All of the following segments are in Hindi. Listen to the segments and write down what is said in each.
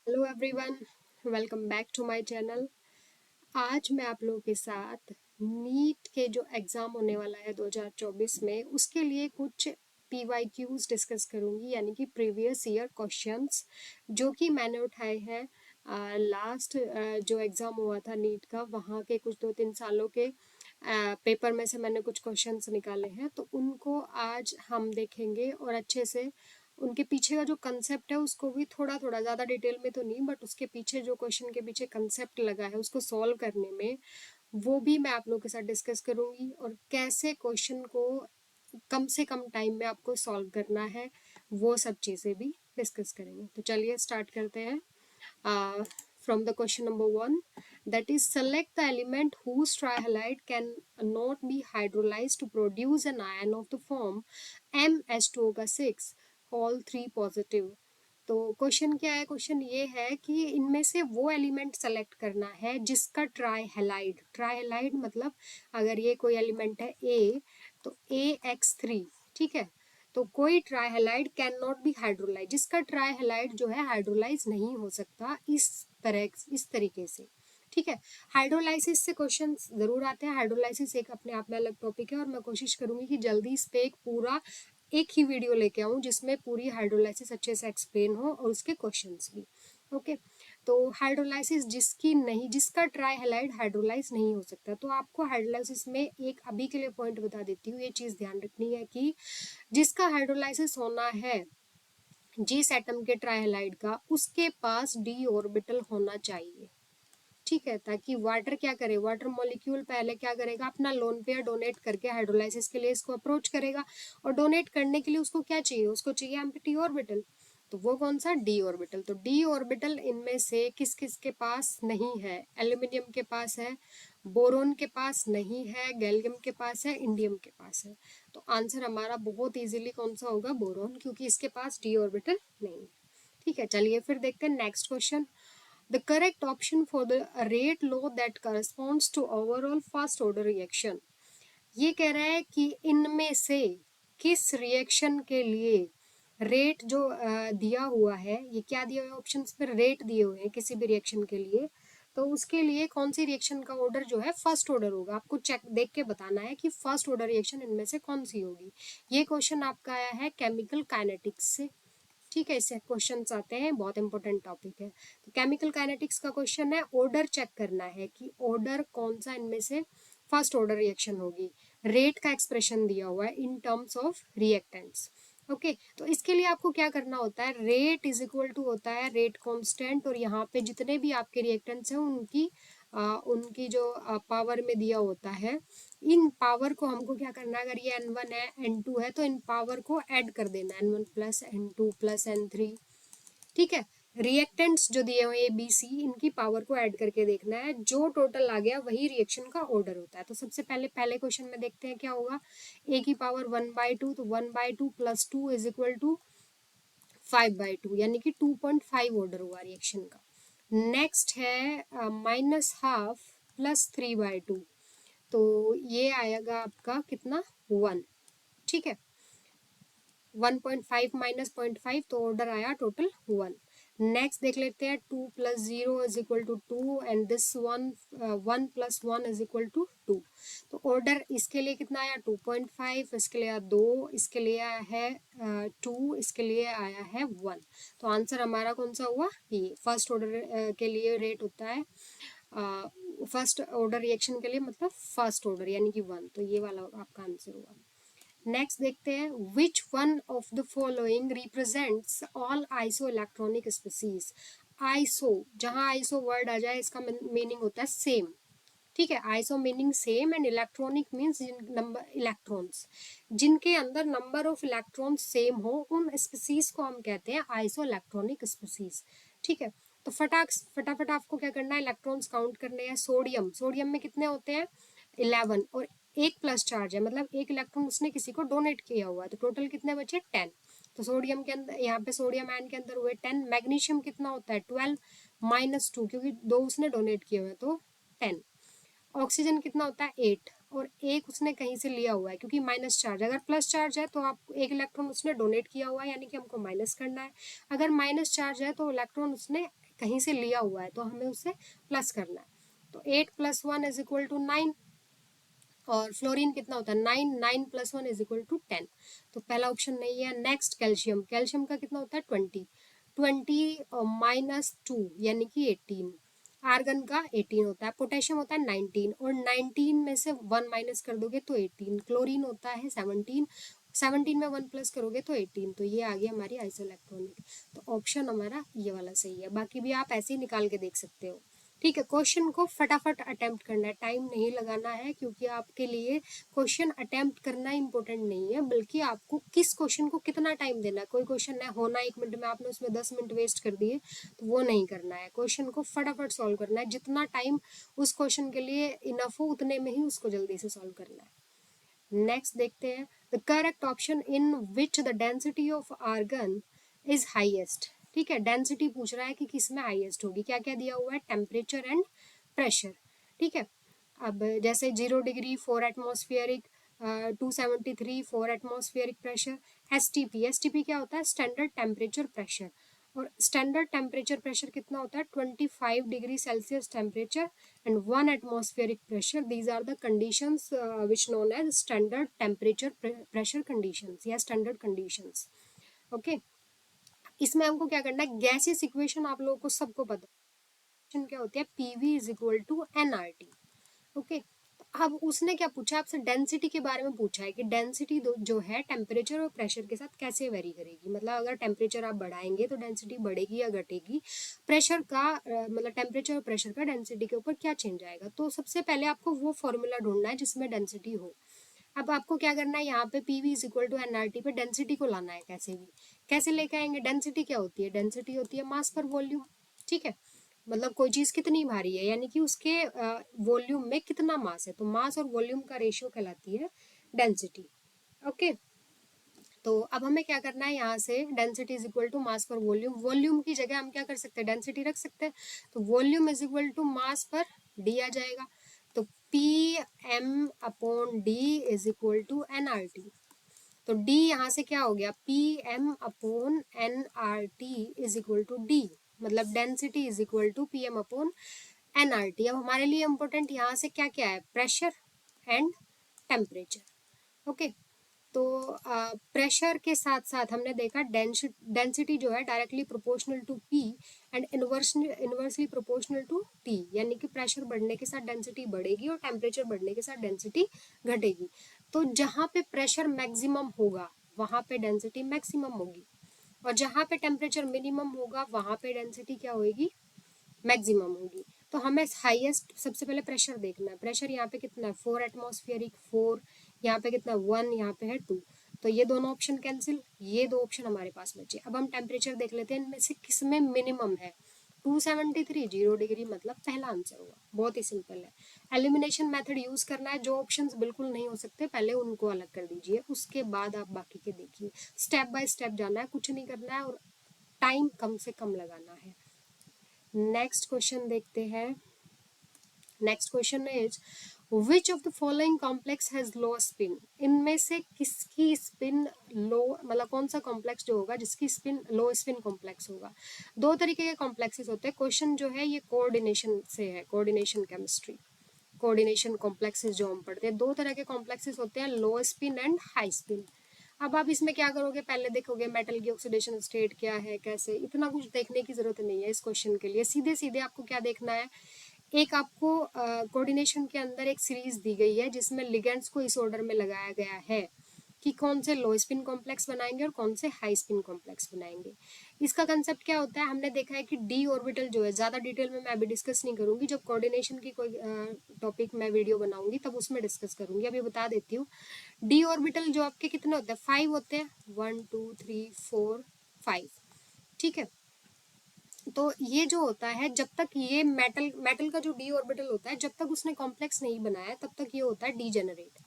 Hello everyone, welcome back to my channel. आज मैं आप लोगों के साथ नीट के जो एग्ज़ाम होने वाला है 2024 में उसके लिए कुछ पीवाईक्यूज डिस्कस करूंगी, यानी कि प्रीवियस ईयर क्वेश्चंस जो कि मैंने उठाए हैं लास्ट जो एग्ज़ाम हुआ था नीट का, वहाँ के कुछ 2-3 सालों के पेपर में से मैंने कुछ क्वेश्चंस निकाले हैं, तो उनको आज हम देखेंगे और अच्छे से उनके पीछे का जो कंसेप्ट है उसको भी थोड़ा थोड़ा, ज़्यादा डिटेल में तो नहीं, बट उसके पीछे जो क्वेश्चन के पीछे कंसेप्ट लगा है उसको सॉल्व करने में वो भी मैं आप लोगों के साथ डिस्कस करूंगी, और कैसे क्वेश्चन को कम से कम टाइम में आपको सॉल्व करना है वो सब चीज़ें भी डिस्कस करेंगे। तो चलिए स्टार्ट करते हैं। From the question number 1, that is, select the element whose trihalide can not be hydrolyzed to produce an ion of the form Mh2O6 all 3 positive। तो क्वेश्चन क्या है? क्वेश्चन ये है कि इनमें से वो एलिमेंट सेलेक्ट करना है जिसका ट्राईहेलाइड, ट्राईहेलाइड मतलब अगर ये कोई एलिमेंट है ए, तो AX3, ठीक है। तो कोई ट्राईहेलाइड कैन नॉट बी हाइड्रोलाइज, जिसका ट्राईहेलाइड जो है हाइड्रोलाइज नहीं हो सकता इस तरीके से, ठीक है। हाइड्रोलाइसिस से क्वेश्चन जरूर आते हैं। हाइड्रोलाइसिस एक अपने आप में अलग टॉपिक है, और मैं कोशिश करूंगी कि जल्दी इस पे एक ही वीडियो लेके आऊँ जिसमें पूरी हाइड्रोलाइसिस अच्छे से एक्सप्लेन हो और उसके क्वेश्चंस भी। ओके, तो हाइड्रोलाइसिस जिसका ट्राईहेलाइड हाइड्रोलाइज नहीं हो सकता, तो आपको हाइड्रोलाइसिस में एक अभी के लिए पॉइंट बता देती हूँ, ये चीज़ ध्यान रखनी है कि जिसका हाइड्रोलाइसिस होना है जिस एटम के ट्राईहेलाइड का, उसके पास डी ऑर्बिटल होना चाहिए, ठीक है। ताकि वाटर क्या करे, वाटर मॉलिक्यूल पहले क्या करेगा, अपना लोन पेयर डोनेट करके हाइड्रोलाइसिस के लिए इसको अप्रोच करेगा, और डोनेट करने के लिए उसको क्या चाहिए, उसको चाहिए एम्प्टी ऑर्बिटल। तो वो कौन सा, डी ऑर्बिटल। तो डी ऑर्बिटल इनमें से किस किस के पास नहीं है? एल्यूमिनियम के पास है, बोरोन के पास नहीं है, गैलियम के पास है, इंडियम के पास है। तो आंसर हमारा बहुत इजीली कौन सा होगा, बोरोन, क्योंकि इसके पास डी ऑर्बिटल नहीं है, ठीक है। चलिए फिर देखते हैं next question. The correct option for the rate law that corresponds to overall first order reaction, ये कह रहा है कि इनमें से किस रिएक्शन के लिए रेट जो दिया हुआ है, ये क्या दिया हुआ है ऑप्शंस पर, रेट दिए हुए हैं किसी भी रिएक्शन के लिए, तो उसके लिए कौन सी रिएक्शन का ऑर्डर जो है फर्स्ट ऑर्डर होगा। आपको चेक देख के बताना है कि फर्स्ट ऑर्डर रिएक्शन इनमें से कौन सी होगी। ये क्वेश्चन आपका आया है केमिकल काइनेटिक्स से, ठीक है। इससे क्वेश्चंस आते हैं, बहुत इंपॉर्टेंट टॉपिक है। तो केमिकल काइनेटिक्स का क्वेश्चन है, ऑर्डर चेक करना है कि ऑर्डर कौन सा इनमें से फर्स्ट ऑर्डर रिएक्शन होगी। रेट का एक्सप्रेशन दिया हुआ है in terms of reactants. Okay, तो इसके लिए आपको क्या करना होता है, रेट इज इक्वल टू होता है रेट कांस्टेंट, और यहाँ पे जितने भी आपके रिएक्टेंट्स हैं उनकी जो पावर में दिया होता है, इन पावर को हमको क्या करना है, अगर ये N1 है, N2 है, तो इन पावर को ऐड कर देना, N1 plus N2 plus N3, ठीक है। रिएक्टेंट्स जो दिए हुए ABC, इनकी पावर को ऐड करके देखना है, जो टोटल आ गया वही रिएक्शन का ऑर्डर होता है। तो सबसे पहले क्वेश्चन में देखते हैं क्या होगा। A की पावर 1/2, तो 1/2 प्लस 2 इज इक्वल टू 5/2, यानी कि 2.5 ऑर्डर हुआ रिएक्शन का। नेक्स्ट है -1/2 प्लस 3/2, तो ये आएगा आपका कितना, 1, ठीक है। 1.5 माइनस 0.5, तो ऑर्डर आया टोटल 1। नेक्स्ट देख लेते हैं, 2 plus 0 is equal to 2, and this 1 plus 1 is equal to 2। तो ऑर्डर इसके लिए कितना आया, 2.5, इसके लिए आया 2, इसके लिए आया है 2, इसके लिए आया है 1। तो आंसर हमारा कौन सा हुआ, ये फर्स्ट ऑर्डर के लिए रेट होता है, फर्स्ट ऑर्डर रिएक्शन के लिए मतलब फर्स्ट ऑर्डर यानी कि 1, तो ये वाला आपका आंसर हुआ। नेक्स्ट देखते हैं, which one of the following represents all iso electronic species. Iso, जहां आइसो वर्ड आ जाए इसका मीनिंग होता है सेम, ठीक है। Iso meaning same, and electronic means number electrons, जिनके अंदर नंबर ऑफ इलेक्ट्रॉन्स सेम हो, उन स्पीसीज को हम कहते हैं आइसो इलेक्ट्रॉनिक स्पीसीज, ठीक है। तो फटाफट आपको क्या करना है, इलेक्ट्रॉन्स काउंट करने हैं। सोडियम में कितने होते हैं, 11, और एक प्लस चार्ज है, मतलब एक इलेक्ट्रॉन उसने किसी को डोनेट किया हुआ है, तो टोटल कितने बचे, 10। तो सोडियम के अंदर, यहाँ पे सोडियम आयन के अंदर हुए 10। मैग्नीशियम कितना होता है, 12 -2, क्योंकि 2 उसने डोनेट किए हुए हैं, तो 10। ऑक्सीजन कितना होता है, 8, और एक उसने कहीं से लिया हुआ है, क्योंकि माइनस चार्ज, अगर प्लस चार्ज है तो आप एक इलेक्ट्रॉन उसने डोनेट किया हुआ है, यानी कि हमको माइनस करना है। अगर माइनस चार्ज है तो इलेक्ट्रॉन उसने कहीं से लिया हुआ है, तो हमें उससे प्लस करना है। तो 8 + 1 = 9, और फ्लोरीन कितना होता है 9, 9 + 1 = 10, तो पहला ऑप्शन नहीं है। नेक्स्ट कैल्शियम, कैल्शियम का कितना होता है 20, 20 -2 यानी कि 18, आर्गन का 18 होता है, पोटेशियम होता है 19, और 19 में से 1 माइनस कर दोगे तो 18, क्लोरीन होता है 17, 17 में 1 प्लस करोगे तो 18, तो ये आ गया हमारी आइसोइलेक्ट्रॉनिक। तो ऑप्शन हमारा ये वाला सही है, बाकी भी आप ऐसे ही निकाल के देख सकते हो। ठीक है, क्वेश्चन को फटाफट अटेम्प्ट करना है, टाइम नहीं लगाना है, क्योंकि आपके लिए क्वेश्चन अटेम्प्ट करना इंपॉर्टेंट नहीं है, बल्कि आपको किस क्वेश्चन को कितना टाइम देना है। कोई क्वेश्चन है होना 1 मिनट में, आपने उसमें 10 मिनट वेस्ट कर दिए, तो वो नहीं करना है। क्वेश्चन को फटाफट सॉल्व करना है, जितना टाइम उस क्वेश्चन के लिए इनफ हो उतने में ही उसको जल्दी से सॉल्व करना है। नेक्स्ट देखते हैं, the correct option in which the density of argon is highest. ठीक है, डेंसिटी पूछ रहा है कि किस में हाईएस्ट होगी, क्या क्या दिया हुआ है, टेम्परेचर एंड प्रेशर। ठीक है, अब जैसे 0 degree 4 atmospheric, 273 4 atmospheric pressure. STP, STP क्या होता है, स्टैंडर्ड टेम्परेचर प्रेशर, और स्टैंडर्ड टेम्परेचर प्रेशर कितना होता है 25 degree Celsius temperature and 1 atmospheric pressure. These are the conditions which known as standard temperature pressure conditions या स्टैंडर्ड कंडीशंस। ओके, इसमें हमको क्या करना है, गैसियस इक्वेशन आप लोगों को सबको पता है, क्या होती है, PV is equal to nRT. Okay, अब उसने क्या पूछा आपसे, डेंसिटी के बारे में पूछा है कि डेंसिटी जो है टेम्परेचर और प्रेशर के साथ कैसे वेरी करेगी, मतलब अगर टेम्परेचर आप बढ़ाएंगे तो डेंसिटी बढ़ेगी या घटेगी, प्रेशर का मतलब टेम्परेचर और प्रेशर का डेंसिटी के ऊपर क्या चेंज आएगा। तो सबसे पहले आपको वो फॉर्मूला ढूंढना है जिसमें डेंसिटी हो। अब आपको क्या करना है, यहाँ पे PV is equal to nRT पे डेंसिटी को लाना है, कैसे भी कैसे लेके आएंगे। डेंसिटी क्या होती है, डेंसिटी होती है मास पर वॉल्यूम। ठीक है, मतलब कोई चीज कितनी भारी है यानी कि उसके वॉल्यूम में कितना मास है, तो मास और वॉल्यूम का रेशियो कहलाती है डेंसिटी। ओके, तो अब हमें क्या करना है, यहाँ से density is equal to mass per volume, volume की जगह हम क्या कर सकते हैं, डेंसिटी रख सकते हैं, तो volume is equal to mass पर डी आ जाएगा, तो P M upon D is equal to N R T. तो डी यहाँ से क्या हो गया, P M upon N R T is equal to D, मतलब density is equal to P M upon N R T. अब हमारे लिए इंपॉर्टेंट यहाँ से क्या क्या है, प्रेशर एंड टेम्परेचर। ओके, तो प्रेशर के साथ साथ हमने देखा डेंसिटी जो है directly proportional to P and inversely proportional to T, यानी कि प्रेशर बढ़ने के साथ डेंसिटी बढ़ेगी और टेम्परेचर बढ़ने के साथ डेंसिटी घटेगी। तो जहाँ पे प्रेशर मैक्सिमम होगा वहाँ पे डेंसिटी मैक्सिमम होगी, और जहाँ पे टेम्परेचर मिनिमम होगा वहाँ पे डेंसिटी क्या होगी, मैक्सिमम होगी। तो हमें हाईएस्ट सबसे पहले प्रेशर देखना है, प्रेशर यहाँ पे कितना है 4 एटमॉस्फेरिक 4, यहाँ पे कितना 1, यहाँ पे है 2, तो ये दोनों ऑप्शन कैंसिल, ये दो ऑप्शन हमारे पास बचे। अब हम टेम्परेचर देख लेते हैं, इनमें से किस में मिनिमम है, 273 0 डिग्री, मतलब पहला आंसर होगा। बहुत ही सिंपल है, एलिमिनेशन मेथड यूज करना है, जो ऑप्शंस बिल्कुल नहीं हो सकते पहले उनको अलग कर दीजिए, उसके बाद आप बाकी के देखिए, स्टेप बाय स्टेप जाना है, कुछ नहीं करना है और टाइम कम से कम लगाना है। नेक्स्ट क्वेश्चन देखते हैं, next question is which of the following complex has low spin, इनमें से किसकी स्पिन लो, मतलब कौन सा कॉम्प्लेक्स जो होगा जिसकी स्पिन लो स्पिन कॉम्प्लेक्स होगा। दो तरीके के कॉम्प्लेक्सेस होते हैं, क्वेश्चन जो है ये कोऑर्डिनेशन से है, कोऑर्डिनेशन केमिस्ट्री, कोऑर्डिनेशन कॉम्प्लेक्सेस जो हम पढ़ते हैं, दो तरह के कॉम्प्लेक्सेस होते हैं, लो स्पिन एंड हाई स्पिन। अब आप इसमें क्या करोगे, पहले देखोगे मेटल की ऑक्सीडेशन स्टेट क्या है, कैसे, इतना कुछ देखने की जरूरत नहीं है इस क्वेश्चन के लिए, सीधे सीधे आपको क्या देखना है, एक आपको कोऑर्डिनेशन के अंदर एक सीरीज दी गई है जिसमें लिगेंड्स को इस ऑर्डर में लगाया गया है कि कौन से लो स्पिन कॉम्प्लेक्स बनाएंगे और कौन से हाई स्पिन कॉम्प्लेक्स बनाएंगे। इसका कंसेप्ट क्या होता है, हमने देखा है कि डी ऑर्बिटल जो है, ज़्यादा डिटेल में मैं अभी डिस्कस नहीं करूंगी, जब कोऑर्डिनेशन की कोई टॉपिक मैं वीडियो बनाऊंगी तब उसमें डिस्कस करूंगी, अभी बता देती हूँ। डी ऑर्बिटल जो आपके कितने होते हैं, 5 होते हैं, 1 2 3 4 5। ठीक है, तो ये जो होता है, जब तक ये मेटल का जो डी ऑर्बिटल होता है, जब तक उसने कॉम्प्लेक्स नहीं बनाया तब तक ये होता है डीजेनरेट।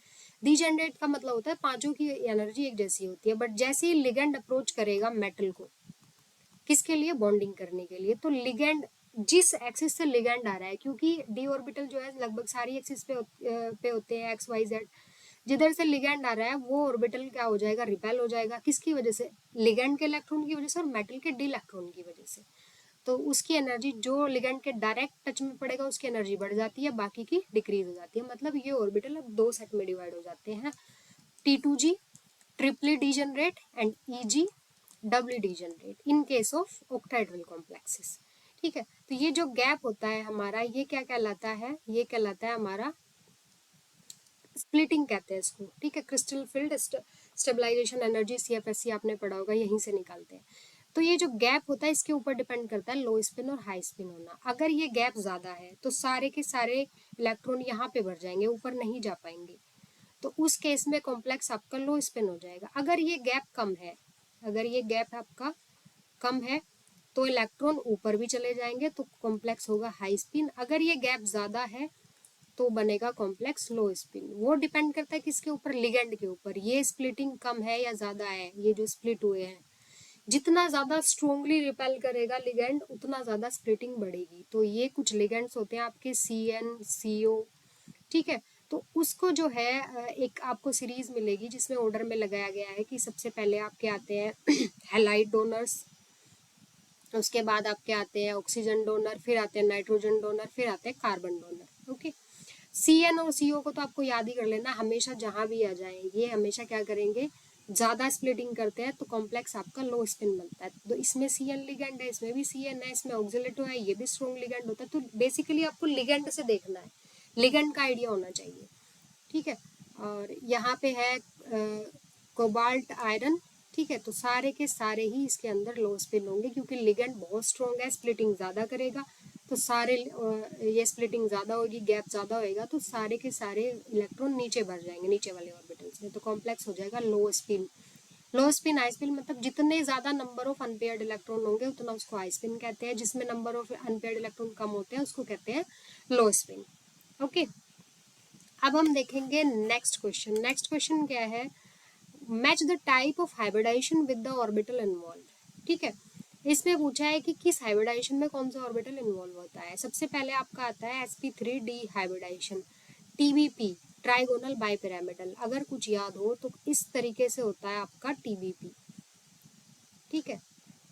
डीजेनरेट का मतलब होता है पांचों की एनर्जी एक जैसी होती है, बट जैसे ही लिगेंड अप्रोच करेगा मेटल को, किसके लिए, बॉन्डिंग करने के लिए, तो लिगेंड जिस एक्सिस से लिगेंड आ रहा है, क्योंकि डी ऑर्बिटल जो है लगभग सारी एक्सिस पे होते हैं, एक्स वाई जेड, जिधर से लिगेंड आ रहा है वो ऑर्बिटल क्या हो जाएगा, रिपेल हो जाएगा, किसकी वजह से, लिगेंड के इलेक्ट्रॉन की वजह से और मेटल के डी इलेक्ट्रॉन की वजह से। तो उसकी एनर्जी जो लिगेंड के डायरेक्ट टच में पड़ेगा उसकी एनर्जी बढ़ जाती है, बाकी की डिक्रीज हो जाती है। मतलब ये ऑर्बिटल अब 2 सेट में डिवाइड हो जाते हैं, T2G triply degenerate and EG doubly degenerate in case of octahedral complexes. ठीक है, तो ये जो गैप होता है हमारा, ये क्या कहलाता है, ये कहलाता है हमारा स्प्लिटिंग कहते हैं इसको। ठीक है, crystal field stabilization energy CFSE आपने पढ़ा होगा, यहीं से निकालते हैं। तो ये जो गैप होता है इसके ऊपर डिपेंड करता है लो स्पिन और हाई स्पिन होना। अगर ये गैप ज्यादा है तो सारे के सारे इलेक्ट्रॉन यहाँ पे भर जाएंगे, ऊपर नहीं जा पाएंगे, तो उस केस में कॉम्प्लेक्स आपका लो स्पिन हो जाएगा। अगर ये गैप कम है, अगर ये गैप आपका कम है तो इलेक्ट्रॉन ऊपर भी चले जाएंगे, तो कॉम्प्लेक्स होगा हाई स्पिन। अगर ये गैप ज्यादा है तो बनेगा कॉम्प्लेक्स लो स्पिन। वो डिपेंड करता है किसके ऊपर, लिगेंड के ऊपर। ये स्प्लिटिंग कम है या ज्यादा है, ये जो स्प्लिट हुए हैं, जितना ज्यादा स्ट्रोंगली रिपेल करेगा लिगेंड उतना ज्यादा स्प्लिटिंग बढ़ेगी। तो ये कुछ लिगेंड्स होते हैं आपके CN CO। ठीक है, तो उसको जो है एक आपको सीरीज मिलेगी जिसमें ऑर्डर में लगाया गया है कि सबसे पहले आपके आते हैं हैलाइड डोनर्स, उसके बाद आपके आते हैं ऑक्सीजन डोनर, फिर आते हैं नाइट्रोजन डोनर, फिर आते हैं कार्बन डोनर। ओके, CN और CO को तो आपको याद ही कर लेना, हमेशा जहां भी आ जाए ये हमेशा क्या करेंगे, ज्यादा स्प्लिटिंग करते हैं तो कॉम्प्लेक्स आपका लो स्पिन बनता है। तो इसमें CN लिगेंड है, इसमें भी CN है, इसमें ऑक्सीलेटो है, ये भी स्ट्रॉन्ग लिगेंड होता है। तो बेसिकली आपको लिगेंड से देखना है, लिगेंड का आइडिया होना चाहिए। ठीक है, और यहाँ पे है कोबाल्ट आयरन। ठीक है, तो सारे के सारे ही इसके अंदर लो स्पिन होंगे क्योंकि लिगेंड बहुत स्ट्रॉन्ग है, स्प्लिटिंग ज़्यादा करेगा। तो सारे ये स्प्लिटिंग ज़्यादा होगी, गैप ज़्यादा होएगा, तो सारे के सारे इलेक्ट्रॉन नीचे भर जाएंगे, नीचे वाले ऑर्बिटल्स में, तो कॉम्प्लेक्स हो जाएगा लो स्पिन। लो स्पिन हाई स्पिन मतलब जितने ज़्यादा नंबर ऑफ अनपेयर्ड इलेक्ट्रॉन होंगे उतना उसको हाई स्पिन कहते हैं, जिसमें नंबर ऑफ अनपेयर्ड इलेक्ट्रॉन कम होते हैं उसको कहते हैं लो स्पिन। ओके, अब हम देखेंगे नेक्स्ट क्वेश्चन। नेक्स्ट क्वेश्चन क्या है, match the type of hybridization with the orbital involve. ठीक है, इसमें पूछा है कि किस हाइब्रिडाइजेशन में कौन सा ऑर्बिटल इन्वॉल्व होता है। सबसे पहले आपका आता है sp3d hybridisation, TBP trigonal bipyramidal. अगर कुछ याद हो तो इस तरीके से होता है आपका TBP। ठीक है,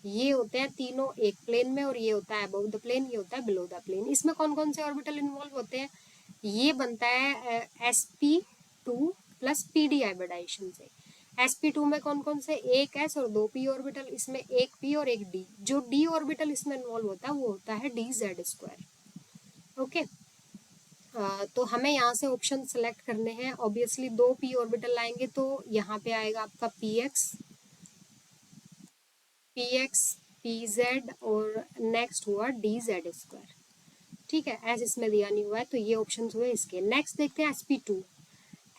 ये होते हैं तीनों एक प्लेन में, और ये होता है अबव द प्लेन, ये होता है बिलो द प्लेन। इसमें कौन कौन से ऑर्बिटल इन्वॉल्व होते हैं, ये बनता है sp2 प्लस PD हाइब्रिडाइजेशन से। sp2 में कौन कौन से, एक s और दो p ऑर्बिटल, इसमें एक p और एक d। जो d ऑर्बिटल इसमें इन्वॉल्व होता है वो होता है dz²। ओके, तो हमें यहाँ से ऑप्शन सेलेक्ट करने हैं। ऑब्वियसली दो p ऑर्बिटल आएंगे तो यहाँ पे आएगा आपका px, pz और नेक्स्ट हुआ dz²। ठीक है, एस इसमें दिया नहीं हुआ है तो ये ऑप्शन हुए इसके। नेक्स्ट देखते हैं sp2।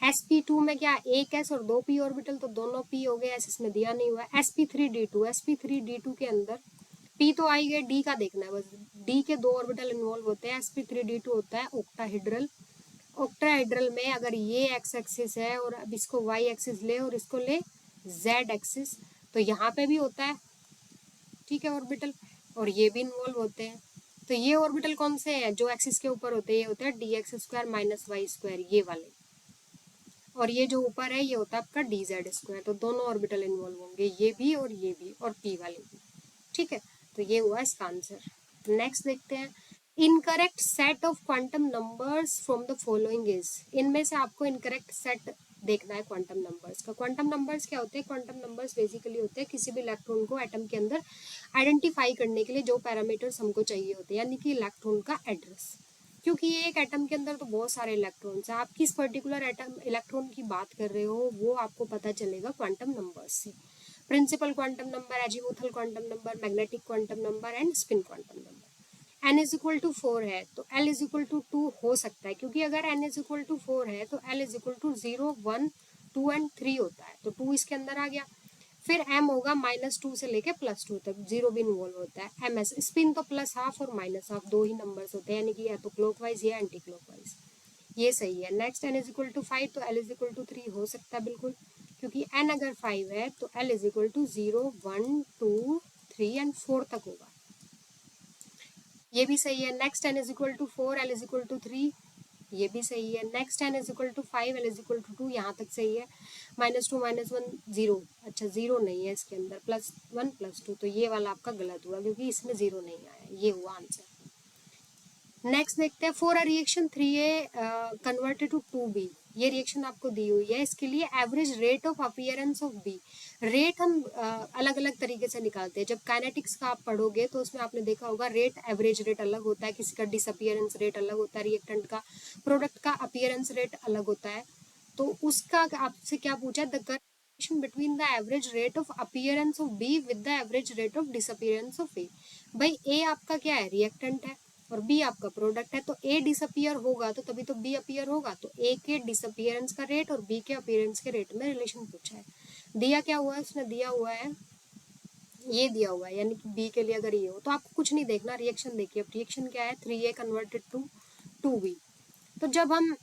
sp2 में क्या, एक s और दो p ऑर्बिटल, तो दोनों p हो गए, s इसमें दिया नहीं हुआ है। sp3d2 के अंदर p तो आई गए, d का देखना है बस। d के दो ऑर्बिटल इन्वॉल्व होते हैं। sp3d2 होता है ऑक्टाहेड्रल। ऑक्टाहेड्रल में अगर ये x एक्सिस है और अब इसको y एक्सिस ले और इसको ले z एक्सिस, तो यहाँ पे भी होता है। ठीक है, ऑर्बिटल, और ये भी इन्वॉल्व होते हैं। तो ये ऑर्बिटल कौन से हैं जो एक्सिस के ऊपर होते हैं, ये होता है dx² माइनस y², ये वाले। और ये जो ऊपर है ये होता है आपका dz²। तो दोनों ऑर्बिटल इन्वॉल्व होंगे, ये भी और ये भी, और p वाले भी। ठीक है, तो ये हुआ इसका आंसर। नेक्स्ट देखते हैं, incorrect set of quantum numbers from the following is. इनमें से आपको इनकरेक्ट सेट देखना है क्वांटम नंबर्स का। क्वांटम नंबर्स क्या होते हैं, क्वांटम नंबर्स बेसिकली होते हैं किसी भी इलेक्ट्रॉन को एटम के अंदर आइडेंटिफाई करने के लिए जो पैरामीटर्स हमको चाहिए होते हैं, यानी कि इलेक्ट्रॉन का एड्रेस। क्योंकि ये एक एटम के अंदर तो बहुत सारे इलेक्ट्रॉन्स हैं, आप किस पर्टिकुलर एटम इलेक्ट्रॉन की बात कर रहे हो वो आपको पता चलेगा क्वांटम नंबर्स से। Principal quantum number, azimuthal quantum number, magnetic quantum number and spin quantum number. n is equal to 4 है तो l इज इक्वल टू 2 हो सकता है, क्योंकि अगर n इज इक्वल टू 4 है तो l is equal to 0 1 2 and 3 होता है, तो 2 इसके अंदर आ गया। फिर m होगा -2 से लेके +2 तक, 0 भी इन्वॉल्व होता है। ms स्पिन तो +½ और -½ दो ही नंबर्स होते हैं, यानी कि या तो क्लॉकवाइज या एंटी क्लॉकवाइज। ये सही है। Next n is equal to 5 तो l इज इक्वल टू 3 हो सकता है बिल्कुल, क्योंकि n अगर 5 है तो l is equal to 0 1 2 3 and 4 तक होगा। ये भी सही है। Next n is equal to 4 l is equal to 3 ये भी सही है। Next n is equal to 5, l is equal to 2, यहाँ तक सही है। -2 -1 0, अच्छा 0 नहीं है इसके अंदर, +1 +2, तो ये वाला आपका गलत हुआ क्योंकि इसमें 0 नहीं आया, ये हुआ आंसर। नेक्स्ट देखते हैं, for a reaction 3A converted to 2B, ये रिएक्शन आपको दी हुई है, इसके लिए average rate of appearance of B. Rate हम अलग अलग तरीके से निकालते हैं। जब काइनेटिक्स का आप पढ़ोगे तो उसमें आपने देखा होगा रेट, एवरेज रेट अलग होता है, किसी का डिसअपियरेंस रेट अलग होता है, रिएक्टेंट का, प्रोडक्ट का अपीयरेंस रेट अलग होता है। तो उसका आपसे क्या पूछा, the correlation between the average rate of appearance of B with the average rate of disappearance of A. भाई ए आपका क्या है, रिएक्टेंट है, और बी आपका प्रोडक्ट है, तो ए डिसअपियर होगा तो तभी तो बी अपीयर होगा। तो ए के डिसअपियरेंस का रेट और बी के अपीयरेंस के रेट में रिलेशन पूछा है। दिया क्या हुआ है, उसने दिया हुआ है, ये दिया हुआ है, यानी कि बी के लिए अगर ये हो तो आपको कुछ नहीं देखना, रिएक्शन देखिए। अब रिएक्शन क्या है, 3A कन्वर्टेड टू 2B। तो जब हम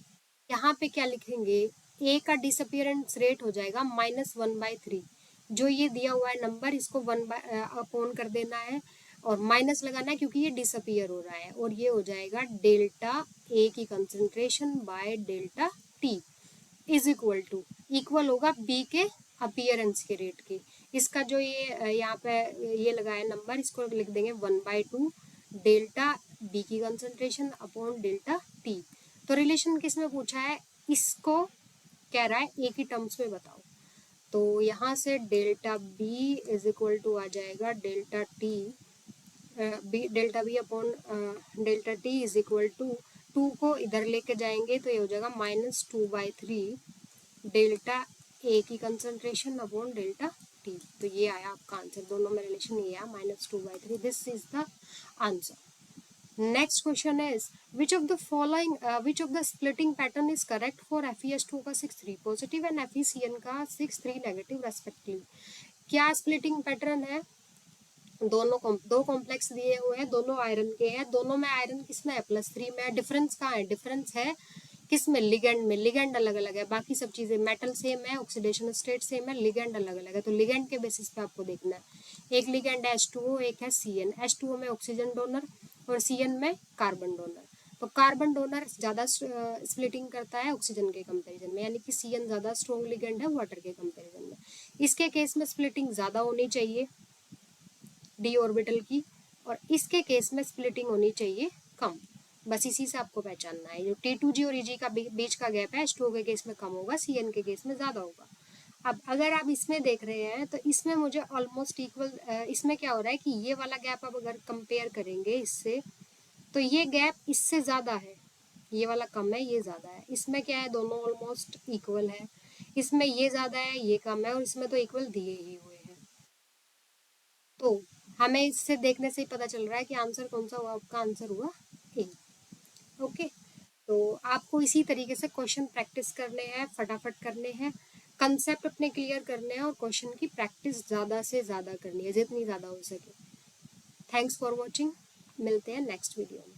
यहाँ पे क्या लिखेंगे, ए का डिसअपियरेंस रेट हो जाएगा -1/3, जो ये दिया हुआ है नंबर, इसको 1/अपॉन कर देना है और माइनस लगाना है क्योंकि ये डिसअपियर हो रहा है, और ये हो जाएगा डेल्टा ए की concentration by delta T is equal to, equal होगा बी के अपीयरेंस के रेट के। इसका जो ये यहाँ पे ये लगाया नंबर, इसको लिख देंगे 1/2 डेल्टा बी की कंसंट्रेशन अपॉन डेल्टा टी। तो रिलेशन किस में पूछा है, इसको कह रहा है ए की टर्म्स में बताओ। तो यहाँ से delta B is equal to आ जाएगा delta T, delta B upon delta T is equal to, 2 को इधर लेके जाएंगे तो ये हो जाएगा -2/3 डेल्टा ए की कंसंट्रेशन अपॉन डेल्टा टी। तो ये आया आपका आंसर, दोनों में रिलेशन ये आया -2/3, this is the answer. Next question is which of the following, which of the splitting pattern is correct for FeS2 का 6 3 पॉजिटिव एंड FeCN का 6 3 नेगेटिव रेस्पेक्टिवली। क्या स्प्लिटिंग पैटर्न है, दो कॉम्प्लेक्स दिए हुए हैं, दोनों आयरन के हैं, दोनों में आयरन किसमें है, +3 में है। डिफरेंस कहाँ है, डिफरेंस है किसमें, लिगेंड में। लिगेंड अलग अलग है, बाकी सब चीजें मेटल सेम है, ऑक्सीडेशन स्टेट सेम है, लिगेंड अलग अलग है। तो लिगेंड के बेसिस पे आपको देखना है। एक लिगेंड है H2O, एक है CN। H2O में ऑक्सीजन डोनर और CN में कार्बन डोनर। तो कार्बन डोनर ज्यादा स्प्लिटिंग करता है ऑक्सीजन के कंपैरिजन में, यानी कि CN ज्यादा स्ट्रॉन्ग लिगेंड है वाटर के कंपैरिजन में। इसके केस में स्प्लिटिंग ज्यादा होनी चाहिए डी ऑर्बिटल की, और इसके केस में स्प्लिटिंग होनी चाहिए कम। बस इसी से आपको पहचानना है। जो T2G और EG का बीच का गैप है, H2O के केस में कम होगा, CN के केस में ज्यादा होगा। अब अगर आप इसमें देख रहे हैं तो इसमें मुझे ऑलमोस्ट इक्वल, इसमें क्या हो रहा है कि ये वाला गैप आप अगर कंपेयर करेंगे इससे, तो ये गैप इससे ज्यादा है, ये वाला कम है, ये ज्यादा है। इसमें क्या है, दोनों ऑलमोस्ट इक्वल है। इसमें ये ज्यादा है, ये कम है, और इसमें तो इक्वल दिए ही हुए हैं। तो हमें इससे देखने से ही पता चल रहा है कि आंसर कौन सा हुआ, आपका आंसर हुआ ए। ओके, तो आपको इसी तरीके से क्वेश्चन प्रैक्टिस करने हैं, फटाफट करने हैं, कंसेप्ट अपने क्लियर करने हैं, और क्वेश्चन की प्रैक्टिस ज़्यादा से ज़्यादा करनी है, जितनी ज़्यादा हो सके। थैंक्स फॉर वॉचिंग, मिलते हैं नेक्स्ट वीडियो में।